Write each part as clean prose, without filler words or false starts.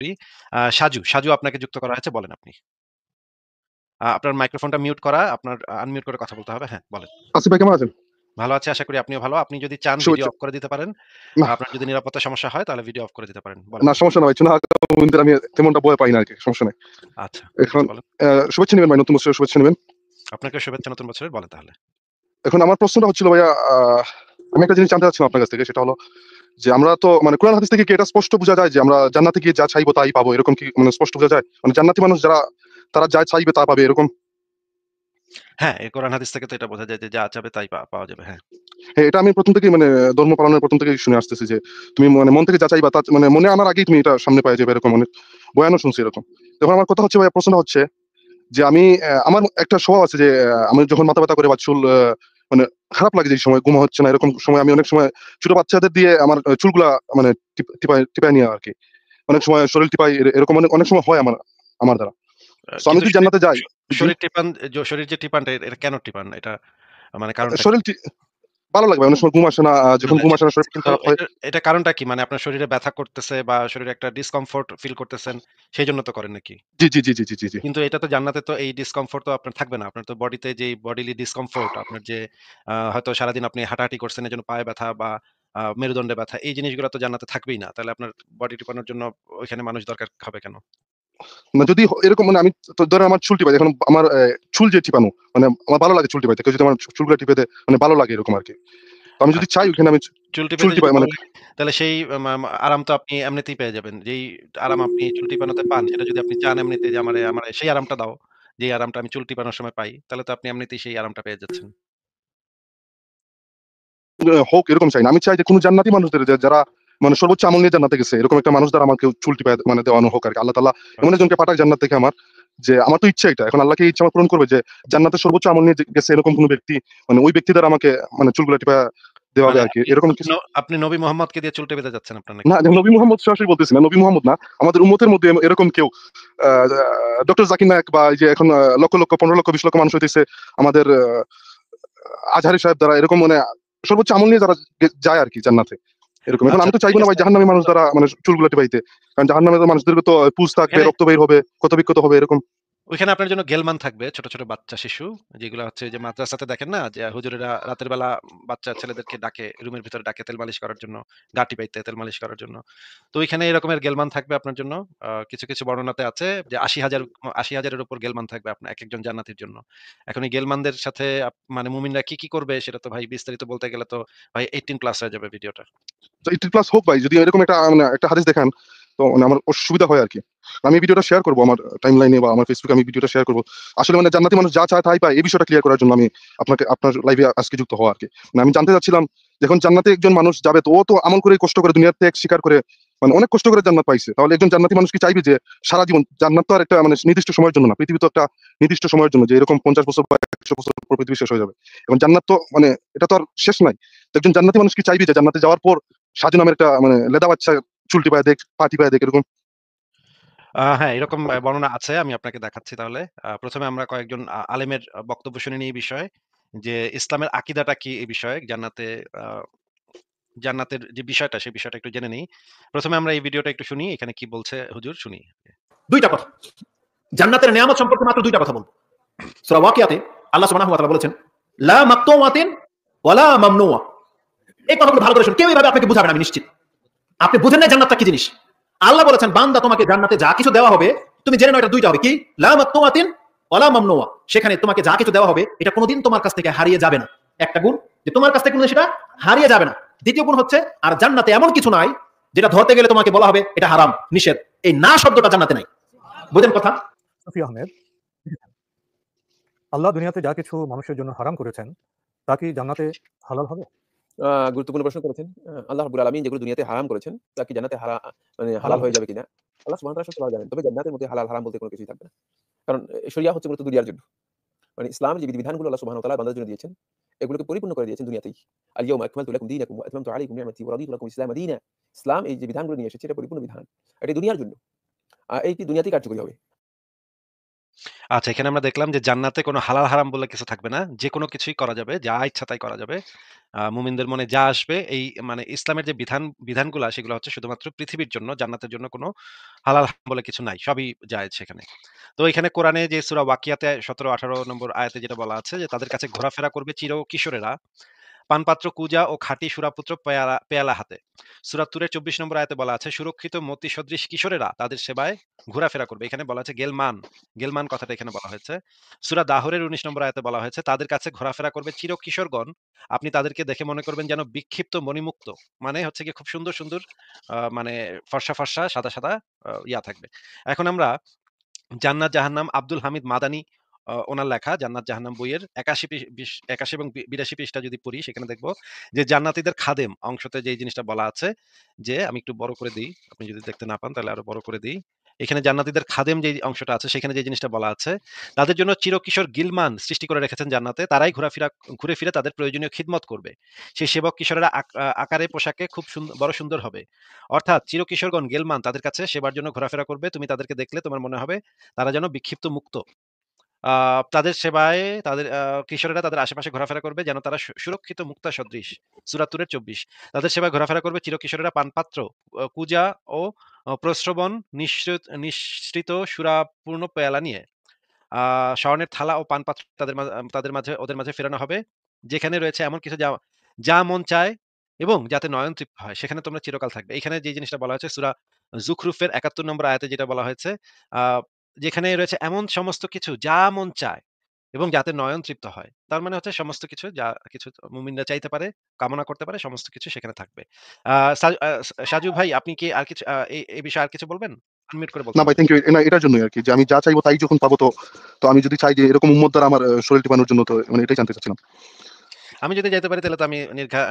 Maybe. Saju আপনাকে যুক্ত করা হয়েছে। বলেন আপনি। আপনার মাইক্রোফোনটা মিউট করা, আপনার আনমিউট করে কথা বলতে হবে। হ্যাঁ, বলেন। আসিফ ভাই কেমন আছেন? ভালো আছি, আশা করি আপনিও ভালো। আপনি যদি চান ভিডিও শুভেচ্ছা। অফ করে দিতে পারেন। না, আপনার যদি নিরাপত্তার সমস্যা হয় তাহলে ভিডিও অফ করে দিতে পারেন। বলেন। না সমস্যা না ভাই। চুনাহাঁ মন্দির আমি তেমনটা ভয় পাই না আরকি। সমস্যা নাই। আচ্ছা, ঠিক এখন আছে বলেন। শুভেচ্ছা নিবেন ভাই, নতুন বছরের শুভেচ্ছা নিবেন। আপনাকেও শুভেচ্ছা নতুন বছরের। বলেন তাহলে। এখন আমার প্রশ্নটা হচ্ছিল ভাইয়া, আমি একটা জিনিস জানতে চাচ্ছিলাম আপনার কাছ থেকে, সেটা হলো যে আমরা তো মানে কোরআন হাদিস থেকে কি এটা স্পষ্ট বোঝা যায় যে আমরা জান্নাতে গিয়ে যা চাইবো তাই পাবো, এরকম কি মানে স্পষ্ট বোঝা যায়? মানে জান্নাতি মানুষ যারা তারা যা চাইবে তা পাবে এরকম? হ্যাঁ, এই কোরআন হাদিস থেকে তো এটা বোঝা যায় যে যা চাবে তাই পাওয়া যাবে। হ্যাঁ। হ্যাঁ, এটা আমি ১ম থেকেই মানে ধর্ম পালনের ১ম থেকেই শুনে আসতেছি যে তুমি মানে মন থেকে যা চাইবা তা মানে মনে আনার আগেই তুমি এটা সামনে পেয়ে যাবে, এরকম অনেক বয়ানও শুনছি এরকম। এখন আমার কথা হচ্ছে ভাইয়া, প্রশ্নটা হচ্ছে যে আমি আমার একটা স্বভাব আছে যে আমি যখন মাথা ব্যথা করে বা চুল মানে খারাপ লাগে, যে সময় ঘুম হচ্ছে না এরকম সময় আমি অনেক সময় ছোট বাচ্চাদের দিয়ে আমার চুলগুলা মানে টিপাই টিপাই নিয়ে আরকি। অনেক সময় শরীর টিপাই, এরকম অনেক অনেক সময় হয় আমার দ্বারা। সো আমি কিন্তু যদি জান্নাতে যাই। জি? শরীর টিপান, শরীর যে টিপানটা এটা কেন টিপান? এটা মানে কারণটা কি? শরীর ভালো লাগবে। অনেক সময় ঘুম আসে না। না, যখন না, ঘুম আসে সেটা না শরীর তো খারাপ হয়। এটা কারণটা কি? মানে আপনার শরীরে ব্যথা করতেছে বা শরীরে একটা ডিসকমফোর্ট ফিল করতেছেন, সেজন্য তো করেন নাকি? জি। কিন্তু এটা তো জান্নাতে তো এই ডিসকমফোর্ট তো আপনার থাকবে না। আপনার তো বডিতে যেই বডিলি ডিসকমফোর্ট, আপনার যে হয়তো সারাদিন আপনি হাঁটাহাঁটি করছেন এজন্য পায়ে ব্যথা বা মেরুদণ্ডে ব্যথা, এই জিনিসগুলো তো জান্নাতে থাকবেই না। তাহলে আপনার বডি টিপানোর জন্য ওইখানে মানুষ দরকার হবে কেন? না যদি এরকম মানে আমি তো ধরেন আমার চুল টিপাই, এখন আমার চুল যে টিপানো মানে আমার ভালো লাগে চুল টিপাইতে। কেউ যদি আমার চুলগুলা টিপে দেয় মানে ভালো লাগে এরকম আরকি। তো আমি যদি আচ্ছা, চাই ওখানে আমি চুল চুল টিপাইতে যদি টিপাই মানে। ভালো লাগে, তাহলে সেই মা মা আরাম তো আপনি এমনিতেই পেয়ে যাবেন। যেই আরাম আপনি চুল টিপানোতে পান, সেটা যদি আপনি চান এমনিতে যে আমারে সেই আরামটা দাও, যেই আরামটা আমি চুল টিপানোর সময় পাই, তাহলে তো আপনি এমনিতেই সেই আরামটা পেয়ে যাচ্ছেন। হোক এরকম চাই না। আমি চাই যে কোন জান্নাতি মানুষদের যারা মানে সর্বোচ্চ আমল নিয়ে জান্নাতে গেছে, এরকম একটা মানুষ দ্বারা আমাকে চুল টিপায় মানে দেওয়ানো হোক আরকি। আল্লাহ তাআলা এমন আচ্ছা। একজনকে পাঠাক জান্নাত থেকে আমার, যে আমার তো ইচ্ছা এটা। এখন আল্লাহ কি এই ইচ্ছা আমার পূরণ করবে যে জান্নাতের সর্বোচ্চ আমল নিয়ে গেছে এরকম কোন ব্যক্তি, মানে ওই ব্যক্তি দ্বারা আমাকে মানে চুলগুলা টিপায়া দেওয়া হবে মানে আরকি। এরকম কিছু। আপনি নবী মোহাম্মদকে দিয়ে চুল টেপাতে যাচ্ছেন আপনার নাকি? না, নবী মুহাম্মদ সরাসরি বলতেছি না। নবী মুহাম্মদ না। আমাদের উম্মতের মধ্যে এরকম কেউ আ ডক্টর জাকির নায়েক বা এই যে এখন লক্ষ, লক্ষ ১৫ লক্ষ ২০ লক্ষ মানুষ হইতেছে আমাদের আজহারি সাহেব দ্বারা, এরকম মানে সর্বোচ্চ আমল নিয়ে যারা যায় আরকি জান্নাতে। এরকম। এখন আচ্ছা, আমি তো ঠিক চাইবো না আছে। ভাই জাহান্নামী মানুষ দ্বারা মানে চুলগুলা টিপাইতে। কারণ জাহান্নামে মানুষদেরকে তো পুজ থাকবে, ওইখানে রক্ত বের হবে, ক্ষত বিক্ষত হবে এরকম। ওইখানে আপনার জন্য গেলমান থাকবে, ছোট, ছোট বাচ্চা শিশু। যেগুলা হচ্ছে যে মাদ্রাসাতে দেখেন না যে হুজুরেরা রাতের বেলা বাচ্চা ছেলেদেরকে ডাকে, রুমের ভিতরে ডাকে তেল মালিশ করার জন্য, গা টিপাইতে তেল মালিশ করার জন্য। তো ওইখানে এরকমের গেলমান থাকবে আপনার জন্য। কিছু, কিছু বর্ণনাতে আছে যে ৮০,০০০ এর উপর গেলমান থাকবে একেকজন জান্নাতীর জন্য। এখন এই গেলমানদের সাথে মানে মুমিনরা কি, কি করবে সেটা তো ভাই বিস্তারিত বলতে গেলে তো ভাই 18 প্লাস হয়ে যাবে ভিডিওটা। তো 18 প্লাস হোক ভাই, যদি এরকম একটা মানে একটা হাদিস দেখান তো মানে আমার সুবিধা হয় আরকি। আমি ভিডিওটা শেয়ার করব আমার টাইমলাইনে বা আমার ফেসবুকে আমি ভিডিওটা শেয়ার করব। আসলে মানে জান্নাতি মানুষ যা চায় তাই পায়, এই বিষয়টা ক্লিয়ার করার জন্য আমি আপনার লাইভে আজকে যুক্ত হওয়া আরকি। মানে আমি জানতে চাচ্ছিলাম, যখন জান্নাতে একজন মানুষ যাবে তো ও তো আমল করে কষ্ট করে দুনিয়ার ত্যাগ স্বীকার করে মানে অনেক কষ্ট করে জান্নাত পাইছে। তাহলে একজন জান্নাতি মানুষ কি চাইবে যে সারা জীবন, জান্নাত তো আর একটা মানে নির্দিষ্ট সময়ের জন্য না। পৃথিবী তো একটা নির্দিষ্ট সময়ের জন্য, যে এরকম ৫০ বছর বা ১০০ বছর পর পৃথিবী শেষ হয়ে যাবে। এবং জান্নাত তো মানে এটা তো আর শেষ নাই। তো একজন জান্নাতি মানুষ কি চাইবে যে জান্নাতে যাওয়ার পর সাজু নামের একটা মানে লেদা বাচ্চা চুল টিপায় দেখ, পা টিপায় দেখ এরকম? হ্যাঁ, এরকম বর্ণনা আছে। আমি আপনাকে দেখাচ্ছি তাহলে। ১ম এ আমরা কয়েকজন আলেমের বক্তব্য শুনে নিই এই বিষয়ে। যে ইসলামের আকীদাটা কি এই বিষয়ে আ জান্নাতের যে বিষয়টা, সেই বিষয়টা একটু জেনে নেই। ১ম এ আমরা এই ভিডিওটা একটু শুনি। এখানে কি বলছে হুজুর শুনি। ২ টা কথা। জান্নাতের নেয়ামত সম্পর্কে মাত্র ২ টা কথা বলব। সূরা ওয়াকিয়াতে আল্লাহ সুবহানাহু ওয়া তাআলা বলেছেন, লা মাকতুওয়াতিন ওয়ালা মামনুয়া। এই কথাগুলো ভালো করে শুনুন। কেউ এভাবে আপনাকে বুঝাবে না, আমি নিশ্চিত। আপনি বুঝেন না জান্নাতটা কি জিনিস। আল্লাহ বলেছেন, বান্দা তোমাকে জান্নাতে যা কিছু দেওয়া হবে, তুমি জেনে নাও এটা ২ টা হবে। কি? লা মাকতুওয়াতিন ওয়ালা মামনুয়া। সেখানে তোমাকে যা কিছু দেওয়া হবে, এটা কোনোদিন তোমার কাছ থেকে হারিয়ে যাবে না। একটা গুণ, যে তোমার কাছ থেকে কোনোদিন সেটা হারিয়ে যাবে না। দ্বিতীয় গুণ হচ্ছে, আর জান্নাতে এমন কিছু নাই যেটা ধরতে গেলে তোমাকে বলা হবে এটা হারাম, নিষেধ। এই না শব্দটা জান্নাতে নাই। বুঝেন কথা? সফি আহমেদ, আল্লাহ দুনিয়াতে যা কিছু মানুষের জন্য হারাম করেছেন তা কি জান্নাতে হালাল হবে? গুরুত্বপূর্ণ প্রশ্ন করেছেন। আল্লাহ রাব্বুল আলামিন যেগুলো দুনিয়াতে হারাম করেছেন, তা কি জান্নাতে মানে হালাল হালাল হয়ে হবে। যাবে কিনা? আল্লাহ সুবহানাহু ওয়া তাআলা সবচেয়ে ভালো জানেন। তবে জান্নাতের মধ্যে হালাল হারাম বলতে কোনো কিছুই থাকবে না। কারণ শরিয়া হচ্ছে মূলত দুনিয়ার জন্য। মানে ইসলামের যে বিধিবিধানগুলো আল্লাহ সুবহানাহু ওয়া তাআলা বান্দাদের জন্য দিয়েছেন, এগুলোকে পরিপূর্ণ করে দিয়েছেন দুনিয়াতেই। আল-ইয়াওমা আকমালতু লাকুম দীনাকুম ওয়া আতমামতু আলাইকুম নি'মাতি ওয়া রাদিতু লাকুম ইসলামা দীনা। ইসলাম এই যে বিধানগুলো নিয়ে এসেছে, এটা পরিপূর্ণ বিধান। এটা দুনিয়ার জন্য। এইটি দুনিয়াতেই কার্যকরী হবে। আচ্ছা, এখানে আমরা দেখলাম যে জান্নাতে কোনো হালাল হারাম বলে কিছু থাকবে না। যেকোনো কিছুই করা যাবে। যা ইচ্ছা তাই করা যাবে। মুমিনদের মনে যা আসবে এই মানে ইসলামের যে বিধানগুলা সেগুলো হচ্ছে শুধুমাত্র পৃথিবীর জন্য। জান্নাতের জন্য কোনো হালাল হারাম বলে কিছু নাই। সবই জায়েজ সেখানে। তো এখানে কোরআনে যে সূরা ওয়াকিয়াতে ১৭-১৮ নম্বর আয়াতে যেটা বলা আছে যে তাদের কাছে ঘোরাফেরা করবে কিশোরেরা পানপাত্র কুজা ও খাঁটি সুরাপুত্র পেয়ালা হাতে। সূরা তুরের ২৪ নম্বর আয়াতে বলা আছে সুরক্ষিত মতি সদৃশ কিশোরেরা তাদের সেবায় ঘোরাফেরা করবে। এখানে বলা আছে গেলমান কথাটা এখানে বলা হয়েছে। সূরা দাহরের ১৯ নম্বর আয়াতে বলা হয়েছে তাদের কাছে ঘোরাফেরা করবে কিশোরগণ। আপনি তাদেরকে দেখে মনে করবেন যেন বিক্ষিপ্ত মণিমুক্ত। মানে হচ্ছে গিয়ে খুব সুন্দর, সুন্দর মানে ফর্সা, সাদা, ইয়া থাকবে। এখন আমরা জান্নাত জাহান্নাম আব্দুল হামিদ মাদানি ওনার লেখা জান্নাত জাহান্নাম বইয়ের ৮১ এবং ৮২ পৃষ্ঠা যদি পড়ি সেখানে দেখব যে জান্নাতীদের খাদেম অংশতে যে জিনিসটা বলা আছে যে আমি একটু বড় করে দিই। আপনি যদি দেখতে না পান তাহলে আরো বড় করে দিই। এখানে জান্নাতীদের খাদেম যে অংশটা আছে সেখানে যে জিনিসটা বলা আছে তাদের জন্য চিরকিশোর গিলমান সৃষ্টি করে রেখেছেন জান্নাতে। তারাই ঘুরে ফিরে তাদের প্রয়োজনীয় খিদমত করবে। সেই সেবক কিশোরেরা আকারে পোশাকে খুব বড় সুন্দর হবে। অর্থাৎ চিরকিশোরগণ গেলমান তাদের কাছে সেবার জন্য ঘোরাফেরা করবে। তুমি তাদেরকে দেখলে তোমার মনে হবে তারা যেন বিক্ষিপ্ত মুক্ত। আ তাদের সেবায় তাদের কিশোরেরা তাদের আশেপাশে ঘোরাফেরা করবে যেন তারা সুরক্ষিত মুক্তা সদৃশ। সূরা তুরের ২৪ তাদের সেবায় ঘোরাফেরা করবে চিরকিশোরেরা পানপাত্র, কুজা ও প্রস্রবণ নিঃসৃত সুরাপূর্ণ পেয়ালা নিয়ে। আ স্বর্ণের থালা ও পানপাত্র ওদের মাঝে ফেরানো হবে। যেখানে রয়েছে এমন কিছু যা মন চায় এবং যাতে নয়ন তৃপ্ত হয় সেখানে তোমরা চিরকাল থাকবে। এখানে যে জিনিসটা বলা হয়েছে সূরা যুখরুফের ৭১ নম্বর আয়াতে যেটা বলা হয়েছে আ যেখানে রয়েছে এমন সমস্ত কিছু যা মন চায় এবং যাতে নয়ন তৃপ্ত হয়। তার মানে হচ্ছে সমস্ত কিছু যা কিছু মুমিনরা চাইতে পারে, কামনা করতে পারে সমস্ত কিছু সেখানে থাকবে। আ সা আ সাজু ভাই আপনি কি আর কিছু এই বিষয়ে আর কিছু বলবেন? আনমিউট করে না বলতে ভাই, হবে। Thank you. না, এটার জন্যই আরকি যে আমি যা চাইবো তাই যখন পাবো, তো তো আমি যদি চাই যে এরকম উম্মত দ্বারা আমার শরীর টিপানোর জন্য, তো মানে এটাই জানতে চাচ্ছিলাম। আমি যদি যাইতে পারি তাহলে তো আমি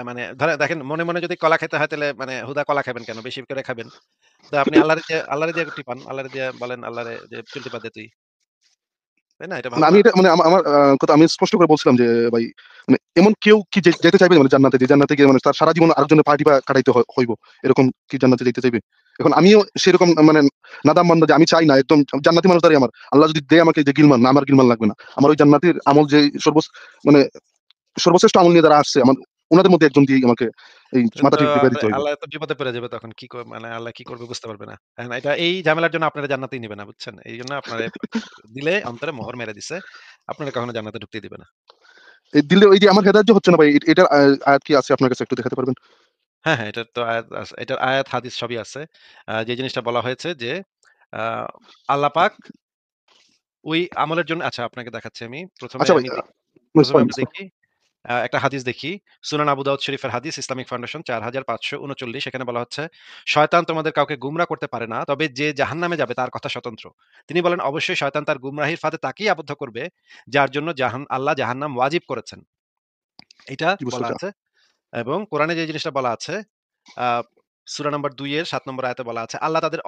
মানে দেখেন মনে যদি কলা খেতে হয় তাহলে মানে হুদা কলা খাবেন কেন? বেশি করে খাবেন। তো আপনি আল্লাহরে দিয়ে টিপান। আল্লাহরে দিয়ে বলেন আল্লাহরে যে চুল টিপা দে তুই। তাই না? এটা না, ভালো আমি না? এটা মানে আমার কথা আমি স্পষ্ট করে বলছিলাম যে ভাই, মানে এমন কেউ কি যেতে চাইবে মানে জান্নাতে, যে জান্নাতে গিয়ে মানে তার সারা জীবন আরেকজনের পা টিপা কাটাইতে হইব, এরকম কি জান্নাতে যেতে চাইবে? এখন আমিও সেরকম মানে নাদাম বান্দা যে আমি চাই না, একদম জান্নাতি মানুষ দ্বারাই আমার আল্লাহ যদি দেয় আমাকে যে গিলমান, না আমার গিলমান লাগবে না। আমার ওই জান্নাতির আমল যে মানে সর্বশ্রেষ্ঠ আমল নিয়ে যারা আসছে আমার, ওনাদের মধ্যে একজন দিয়ে আমাকে এই তো মাথা টিপা দিতে হইব। আল্লাহ তো বিপদে পড়ে যাবে তখন। মানে আল্লাহ কি করবে বুঝতে পারবে না। এখন এই ঝামেলার জন্য আপনারা জান্নাতেই নিবে না, বুঝছেন? এইজন্য আপনারে দিলে অন্তরে মোহর মেরে দিছে। আপনারা কখনো জান্নাতে ঢুকতেই দিবে না। এই দিলে ওই যে আমার হেদায়েত যে হচ্ছে না ভাই, এটার আয়াত কি আছে আপনার কাছে একটু দেখাতে পারবেন? হ্যাঁ, হ্যাঁ, এটার তো আয়াত আছে। এটার আয়াত হাদিস সবই আছে। যে জিনিসটা বলা হয়েছে যে আ আল্লাহ পাক ওই আমলের জন্য আচ্ছা আপনাকে দেখাচ্ছি আমি। ১ম এ আচ্ছা ভাই, আমি দেখি মিস ১ম এ ফাইন, আমরা দেখি একটা হাদিস দেখি। সুনান আবু দাউদ শরীফের হাদিস ইসলামিক ফাউন্ডেশন ৪৫৩৯ এখানে বলা হচ্ছে, "শয়তান তোমাদের কাউকে গুমরা করতে পারে না। তবে যে জাহান্নামে যাবে তার কথা স্বতন্ত্র।" তিনি বলেন, "অবশ্যই শয়তান তার গুমরাহির ফাঁদে তাকেই আবদ্ধ করবে, যার জন্য আল্লাহ জাহান্নাম ওয়াজিব করেছেন।" এটা কি বুঝতে বলা চা আছে। এবং কোরআনে যে জিনিসটা বলা আছে, আ সূরা নম্বর ২ এর ৭ নম্বর আয়াতে বলা আছে, আল্লাহ তাদের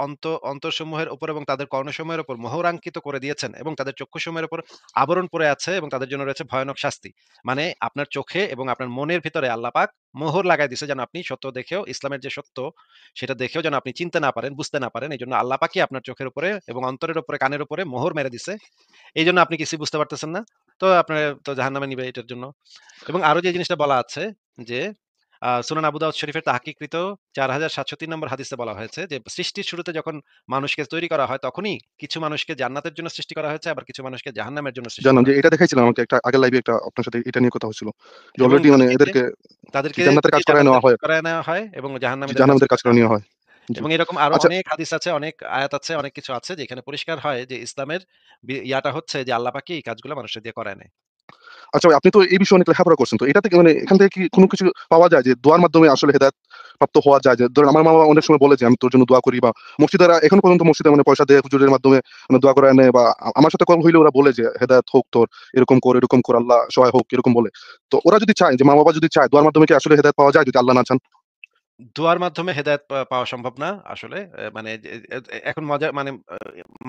অন্তরসমূহের উপর এবং তাদের কর্ণসমূহের উপর মোহরাঙ্কিত করে দিয়েছেন এবং তাদের চক্ষুসমূহের উপর আবরণ পড়ে আছে এবং তাদের জন্য রয়েছে ভয়ানক শাস্তি। মানে আপনার চোখে এবং আপনার মনের ভিতরে আল্লাহ পাক মোহর লাগায় দিছে যেন আপনি সত্য দেখেও ইসলামের যে সত্য সেটা দেখেও যেন আপনি চিনতে না পারেন, বুঝতে না পারেন। এজন্য আল্লাহ পাকই আপনার চোখের উপরে এবং অন্তরের উপরে, কানের উপরে মোহর মেরে দিছে। এইজন্য আপনি কিছুই বুঝতে পারতেছেন না। তো আপনার তো জাহান্নামে নিবে এটার জন্য। এবং আরো যে জিনিসটা বলা আছে যে সুনান আবু দাউদ শরীফের তাহকিকৃত ৪৭০৩ নম্বর হাদিসে বলা হয়েছে যে সৃষ্টির শুরুতে যখন মানুষকে তৈরি করা হয় তখনই কিছু মানুষকে জান্নাতের জন্য সৃষ্টি করা হয়েছে আবার কিছু মানুষকে জাহান্নামের জন্য সৃষ্টি জানলাম করা যে হয়েছে। এটা দেখাইছিলেন আমাকে একটা আগের লাইভে, একটা আপনার সাথে এটা নিয়ে কথা হচ্ছিল যে এবং অলরেডি মানে এদেরকে কি তাদেরকে জান্নাতের দিয়ে কাজ করায় নেওয়া হয়, করায় নেওয়া হয় এবং জাহান্নামীদের কাজ জাহান্নামীদের কাজ করায় করে নেওয়া নেওয়া হয়। হয়। জি। এবং এরকম আরো আচ্ছা, অনেক হাদিস আছে, অনেক আয়াত আছে, অনেক কিছু আছে যেখানে পরিষ্কার হয় যে ইসলামের ইয়াটা হচ্ছে যে আল্লাহ পাকই এই কাজগুলো মানুষের দিয়ে করায় নেয়। আচ্ছা ভাই, আপনি তো এই বিষয়ে অনেক লেখাপড়া করছেন। তো এটা থেকে মানে এখান থেকে কি কোনো কিছু পাওয়া যায় যে দোয়ার মাধ্যমে আসলে হেদায়েত প্রাপ্ত হওয়া যায়? যে ধরেন আমার মা অনেক সময় বলে যে আমি তোর জন্য দোয়া করি, বা মসজিদেরা এখন পর্যন্ত মসজিদে মানে পয়সা দেয়, হুজুরের মাধ্যমে মানে দোয়া করায় নেয়, বা আমার সাথে কথা হইলে ওরা বলে যে হেদায়েত হোক তোর, এরকম কর, আল্লাহ সহায় হোক, এরকম বলে। তো ওরা যদি চায়, যে মা-বাবা যদি চায়, দোয়ার মাধ্যমে কি আসলে হেদায়েত পাওয়া যায় যদি আল্লাহ না চান? দোয়ার মাধ্যমে হেদায়েত পাওয়া সম্ভব না আসলে। মানে যে এখন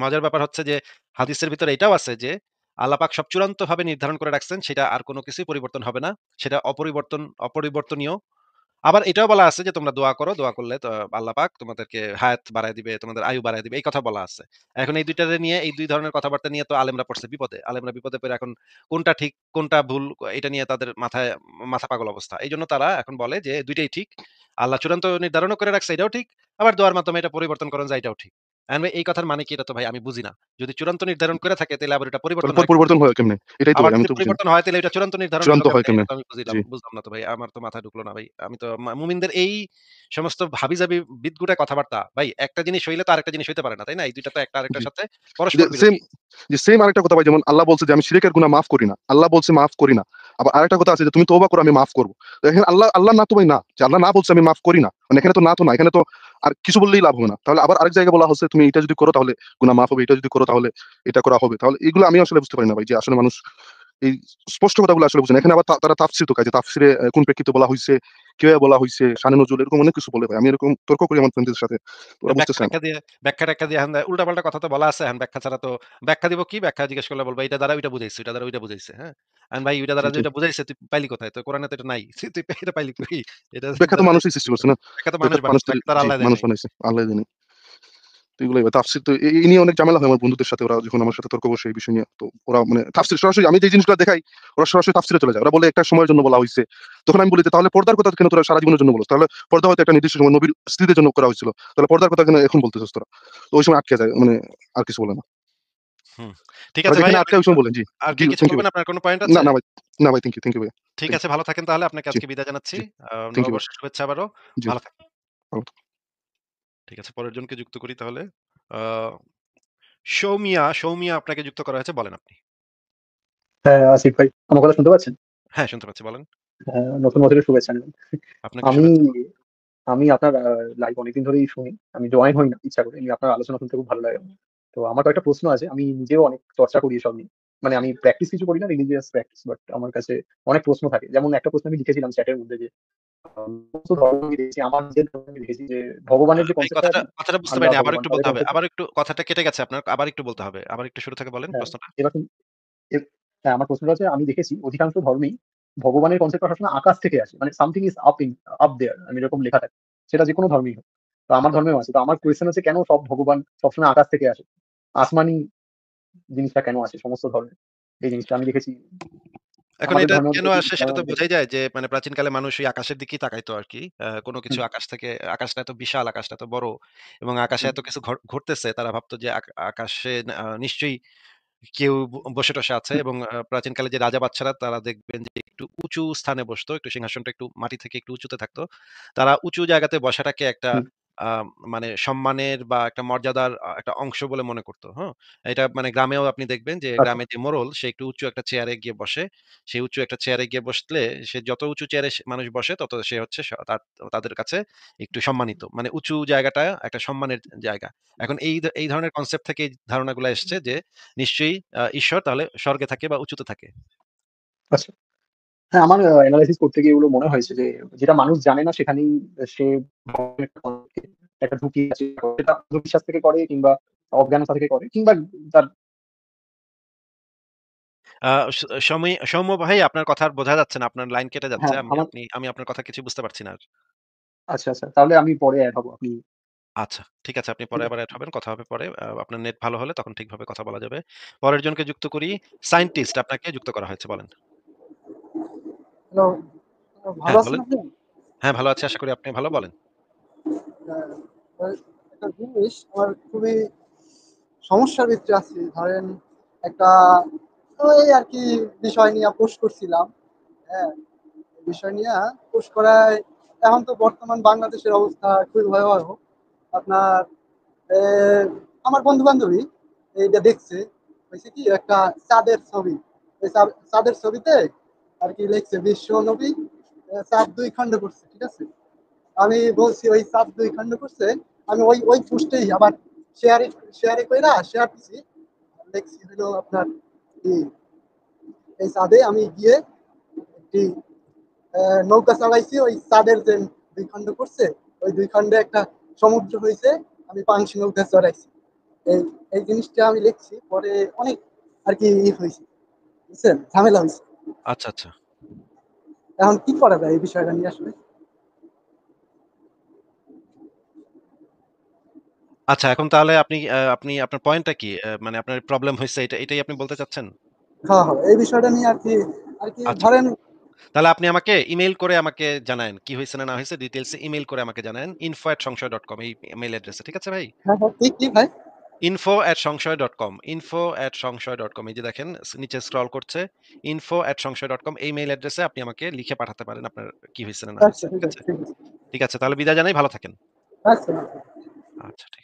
মজার ব্যাপার হচ্ছে যে হাদিসের ভিতরে এটাও আছে যে আল্লাহ পাক সব চূড়ান্তভাবে নির্ধারণ করে রাখছেন সেটা আর কোন কিছুই পরিবর্তন হবে না। সেটা অপরিবর্তনীয়। আবার এটাও বলা আছে যে তোমরা দোয়া করো। দোয়া করলে তো আল্লাহ পাক তোমাদেরকে হায়াত বাড়ায় দিবে, তোমাদের আয়ু বাড়ায় দিবে। এই কথা বলা আছে। এখন এই ২ টারে নিয়ে এই ২ ধরনের কথাবার্তা নিয়ে তো আলেমরা পড়ছে বিপদে। আলেমরা বিপদে পড়ে এখন কোনটা ঠিক, কোনটা ভুল এটা নিয়ে তাদের মাথায় মাথা পাগল অবস্থা। এইজন্য তারা এখন বলে যে ২ টাই ঠিক। আল্লাহ চূড়ান্ত নির্ধারণও করে রাখছে এটাও ঠিক। আবার দোয়ার মাধ্যমে এটা পরিবর্তন করা যায় এটাও ঠিক। এখন ভাই এই কথার মানে কি এটা তো ভাই আমি বুঝি না। যদি চূড়ান্ত নির্ধারণ করে থাকে তাইলে আবার এটা তাহলে পরিবর্তন পর হয় কেমনে? পরিবর্তন হয় কেমনে? এটাই তো আবার ভাই আমি যদি তো বুঝি না। পরিবর্তন হয় তাহলে এটা চূড়ান্ত নির্ধারণ হইল চূড়ান্ত হয় কেমনে? এটা কেমনে? তো আমি জি। বুঝলাম না তো ভাই। আমার তো মাথায় ঢুকলো না ভাই। আমি তো মুমিনদের এই সমস্ত হাবিজাবি বিদঘুটে কথাবার্তা ভাই একটা জিনিস হইলে তো আরেকটা জিনিস হইতে পারে না, তাই না? এই ২ টা তো একটা জি। আরেকটার সাথে যে পরস্পর সেম বিরোধী। যে সেম আরেকটা কথা ভাই, যেমন আল্লাহ বলছে যে আমি শিরকের গুনাহ মাফ করি না। আল্লাহ বলছে মাফ করি না। আবার আরেকটা কথা আছে যে তুমি তওবা করো আমি মাফ করব। তো এখানে আল্লাহ না তো ভাই না। যে আল্লাহ না বলছে আমি মাফ করি না। মানে এখানে তো না তো না। এখানে তো আর কিছু বললেই লাভ হবে না। তাহলে আবার আরেক জায়গায় বলা হচ্ছে তুমি এটা যদি করো তাহলে গুনাহ মাফ হবে। এটা যদি করো তাহলে এটা করা হবে। তাহলে এগুলো আমি আসলে বুঝতে পারি না ভাই যে আসলে মানুষ এই স্পষ্ট কথাগুলো আসলে বুঝে না। এখানে আবার তারা তাফসীর তো যে তাফসীরে কোন প্রেক্ষিতে বলা হইছে, কিভাবে বলা হইছে, শানে নজুল এরকম অনেক কিছু বলে ভাই। আমি এরকম তর্ক করি আমার ফ্রেন্ডদের সাথে। ওরা বুঝতেছে না। ব্যাখ্যা-ট্যাখ্যা দিয়ে এখন উল্টা-পাল্টা কথা তো বলা আছে। এখন ব্যাখ্যা ছাড়া তো ব্যাখ্যা দিব কি? ব্যাখ্যা জিজ্ঞেস করলে বলবে এটা দ্বারা ওইটা বুঝাইছে, এটা দ্বারা ওইটা বুঝাইছে। হ্যাঁ? এখন ভাই ওইটা জি, দ্বারা জি। যেটা বুঝাইছে তুই পাইলি কোথায়? তো কোরআনে তো এটা নাই। তুই এটা পাইলি কই? এটা ব্যাখ্যা তো দ্বারা মানুষই সৃষ্টি করছে না। ব্যাখ্যা তো মানুষ ব্যাখ্যা তো মানুষ বানাইছে। তৈরি, ব্যাখ্যা তো আর জি, আল্লাহ দেয় মানুষ নাই। বানাইছে। আল্লাহ জানে। তো এগুলাই ভাই তাফসীর তো এই নিয়ে অনেক ঝামেলা হয় আমার বন্ধুদের সাথে। ওরা যখন আমার সাথে তর্ক বসে এই বিষয় নিয়ে। তো ওরা মানে তাফসীর সরাসরি আমি যে জিনিসগুলো দেখাই, ওরা সরাসরি তাফসীরে চলে যায়। ওরা বলে একটা সময়ের জন্য বলা হইছে। তখন আমি বলি যে তাহলে পর্দার কথা কেন তোরা সারা জীবনের জন্য বলছ? তাহলে পর্দা হয়তো একটা নির্দিষ্ট সময় নবীর স্ত্রীদের জন্য করা হয়েছিল। তাহলে পর্দার কথা কেন এখন বলতেছিস তোরা? তো ওই সময় আটকে যায়। মানে আর কিছু বলে না। হুম। ঠিক তারা আছে ভাই। যেখানে আটকায় ওই সময় বলেন। জি। আর জি, কি কিছু থ্যাংক ইউ ভাই। বলবেন? আপনার কোন পয়েন্ট না, আছে? না ভাই। না ভাই, থ্যাংক ইউ ভাই। ঠিক থ্যাংক আছে, ভালো থাকেন তাহলে। আপনাকে ইউ। জি, আজকে বিদায় জানাচ্ছি। জি। থ্যাংক ইউ ভাই। নববর্ষের শুভেচ্ছা আবারও। জি, ভালো থাকবেন। ভালো ঠিক আছে, পরের জনকে যুক্ত করি তাহলে। আ সৌমিয়া আপনাকে যুক্ত করা হয়েছে। বলেন আপনি। হ্যাঁ, আসিফ ভাই আমার কথা শুনতে পাচ্ছেন? হ্যাঁ, শুনতে পাচ্ছি বলেন। হ্যাঁ, নতুন বছরের শুভেচ্ছা নেবেন। আপনাকে আমি শুভেচ্ছা। আমি আপনার লাইভ অনেকদিন ধরেই শুনি। আমি জয়েন হই না ইচ্ছা করে। এমনি আপনার আলোচনা শুনতে খুব ভালো লাগে আমার। তো আমার কয়েকটা প্রশ্ন আছে। আমি নিজেও অনেক চর্চা করি এসব নিয়ে। মানে আমি প্র্যাকটিস কিছু করি না, রিলিজিয়াস প্র্যাকটিস। বাট আমার কাছে অনেক প্রশ্ন থাকে। যেমন একটা প্রশ্ন আমি লিখেছিলাম চ্যাটের মধ্যে যে সমস্ত ধর্ম আমি দেখেছি, আমার নিজের ধর্মে আমি দেখেছি যে ভগবানের যে ভাই কনসেপ্টটা কথাটা আছে, কথাটা বুঝতে আল্লাহ পারিনি। আবার ভগবান একটু তাদের বলতে হবে। কনসেপ্টটা। আবার একটু কথাটা কেটে গেছে আপনার। আবার একটু বলতে হবে। আবার একটু শুরু থেকে বলেন হ্যাঁ, প্রশ্নটা। এবার হ্যাঁ, আমার প্রশ্নটা হচ্ছে আমি দেখেছি অধিকাংশ ধর্মেই ভগবানের কনসেপ্টটা সবসময় আকাশ থেকে আসে। মানে সামথিং ইজ আপ দেয়ার, আমি এরকম লেখা থাকে। সেটা যেকোনো ধর্মেই হোক। তো আমার ধর্মেও আছে। তো আমার কোয়েশ্চেন হচ্ছে কেন সব ভগবান সবসময় আকাশ থেকে আসে? আসমানি জিনিসটা কেন আসে সমস্ত ধর্মে? এই জিনিসটা আমি দেখেছি এখন আমাদের এটা ধর্মেও কেন দেখেছি, আসে সেটা ইসলামেও তো আমি দেখেছি। বোঝাই যায় যে মানে প্রাচীনকালে মানুষ ওই আকাশের দিকেই তাকাইতো আরকি। কোন কিছু হুম, আকাশ থেকে আকাশটা এত বিশাল, আকাশটা এত বড় এবং আকাশে হুম, এত কিছু ঘটতেছে তারা ভাবতো যে আকাশে নিশ্চয়ই কেউ বসে-টসে আছে হুম, এবং প্রাচীনকালে যে রাজা বাদশারা তারা দেখবেন যে একটু উঁচু স্থানে বসতো। একটু সিংহাসনটা একটু মাটি থেকে একটু উঁচুতে থাকতো। তারা উঁচু জায়গাতে বসাটাকে একটা হুম, আ মানে সম্মানের বা একটা মর্যাদার একটা অংশ বলে মনে করত। হ্যাঁ? এটা মানে গ্রামেও আপনি দেখবেন যে আচ্ছা, গ্রামে যে মোড়ল সে একটু উঁচু একটা চেয়ারে গিয়ে বসে। সেই উঁচু একটা চেয়ারে গিয়ে বসলে সে যত উঁচু চেয়ারে মানুষ বসে তত সে হচ্ছে তাদের কাছে একটু সম্মানিত। মানে উঁচু জায়গাটা একটা সম্মানের জায়গা। এখন এই ধরনের কনসেপ্ট থেকে এই ধারণাগুলা এসছে যে নিশ্চয়ই ঈশ্বর তাহলে স্বর্গে থাকে বা উঁচুতে থাকে। আচ্ছা। হ্যাঁ, আমার এনালাইসিস করতে গিয়ে এগুলো মনে হয়েছে যে যেটা মানুষ জানে না সেখানেই সে ভগবানের একটা একটা ঢুকিয়ে আছে। সেটা অন্ধবিশ্বাস থেকে করে কিংবা অজ্ঞানতা থেকে করে কিংবা তার আ স সৌম্য ভাই আপনার কথা আর বোঝা যাচ্ছে না। আপনার লাইন কেটে যাচ্ছে। হ্যাঁ, আমার আমি আপনার কথা কিছু বুঝতে পারছি না আর। আচ্ছা, আচ্ছা। তাহলে আমি পরে এড হবো। আপনি আচ্ছা, ঠিক আছে। আপনি পরে ঠিক আবার আছে। এড হবেন। কথা হবে পরে। আপনার নেট ভালো হলে তখন ঠিকভাবে কথা বলা যাবে। পরের জনকে যুক্ত করি। সায়েন্টিস্ট আপনাকে যুক্ত করা হয়েছে। বলেন। হ্যালো, ভালো হ্যাঁ, আছেন বলেন। আপনি? হ্যাঁ, ভালো আছি। আশা করি আপনি ভালো। বলেন। হ্যাঁ, একটা জিনিস আমার খুবই সমস্যার ভিতরে আছি। ধরেন একটা ওই আরকি বিষয় নিয়ে পোস্ট করছিলাম। হ্যাঁ? বিষয় নিয়া পোস্ট করায় এখন তো বর্তমান বাংলাদেশের অবস্থা খুবই ভয়াবহ। আপনার এ আমার বন্ধু-বান্ধবী এইটা দেখছে। হইছে কি একটা চাঁদের ছবি। ওই চাঁদের ছবিতে আরকি লিখছে বিশ্ব নবী চাঁদ ২ খণ্ড করছে। ঠিক আছে? আমি বলছি ওই চাপ ২ খণ্ড করছে। আমি ওই পোস্টেই আবার শেয়ারে কইরা শেয়ার দিছি। দেখছি হলো আপনার ই এই চাঁদে আমি গিয়ে একটি নৌকা চালাইছি ওই চাঁদের যে ২ খণ্ড করছে ওই ২ খণ্ডে একটা সমুদ্র হইছে। আমি পাংশি নৌকা চড়াইছি। এই এই জিনিসটা আমি লিখছি। পরে অনেক আরকি হইছে। বুঝছেন? ঝামেলা হইছে। আচ্ছা, আচ্ছা। এখন কি করা যায় এই বিষয়টা নিয়ে আসলে? আচ্ছা, এখন তাহলে আপনি আপনার পয়েন্টটা কি? মানে আপনার প্রবলেম হইছে এটাই আপনি বলতে চাচ্ছেন? হ্যাঁ, হ্যাঁ, এই বিষয়টা নিয়ে আর কি আচ্ছা। ধরেন তাহলে আপনি আমাকে ইমেইল করে আমাকে জানায়েন। কি হইছে না হইছে ডিটেইলস এ ইমেইল করে আমাকে জানায়েন। info@সংশয়.com এই মেইল অ্যাড্রেসে। ঠিক আছে ভাই? হ্যাঁ, হ্যাঁ, কি ভাই? info@সংশয়.com info@সংশয়.com এই যে দেখেন নিচে স্ক্রল করছে। info@সংশয়.com এই মেইল অ্যাড্রেসে আপনি আমাকে লিখে পাঠাতে পারেন আপনার কি হইছে না আচ্ছা, হইছে। ঠিক ঠিক আছে, আছে? ঠিক আছে। ঠিক আছে। তাহলে বিদায় জানাই। ভালো থাকেন। আচ্ছা। আচ্ছা ঠিক আছে।